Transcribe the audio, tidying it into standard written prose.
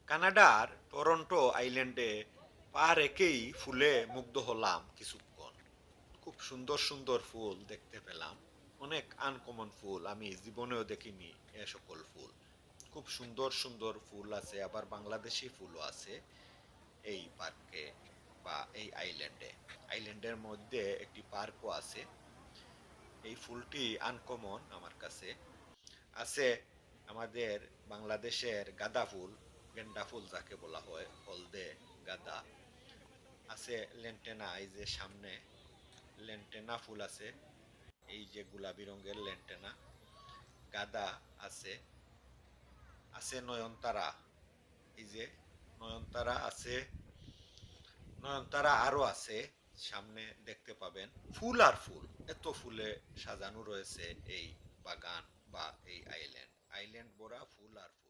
কানাডার টরন্টো আইল্যান্ডে পা রেখেই ফুলে মুগ্ধ হলাম কিছুক্ষণ। খুব সুন্দর সুন্দর ফুল দেখতে পেলাম। অনেক আনকমন ফুল, আমি জীবনেও দেখিনি এ সকল ফুল। খুব সুন্দর সুন্দর ফুল আছে, আবার বাংলাদেশি ফুলও আছে এই পার্কে বা এই আইল্যান্ডে। আইল্যান্ডের মধ্যে একটি পার্কও আছে। এই ফুলটি আনকমন আমার কাছে। আছে আমাদের বাংলাদেশের গাঁদা ফুল, গেন্দা ফুল যাকে বলা হয়, হলদে গাঁদা। আছে লেন্টেনা, এই যে সামনে লেন্টেনা ফুল আছে, এই যে গোলাপি রঙের লেন্টেনা। গাঁদা আছে। আছে নয়নতারা, এই যে নয়নতারা আছে। নয়নতারা আরো আছে, সামনে দেখতে পাবেন। ফুল আর ফুল, এত ফুলে সাজানো রয়েছে এই বাগান বা এই আইল্যান্ড। আইল্যান্ড ভরা ফুল আর ফুল।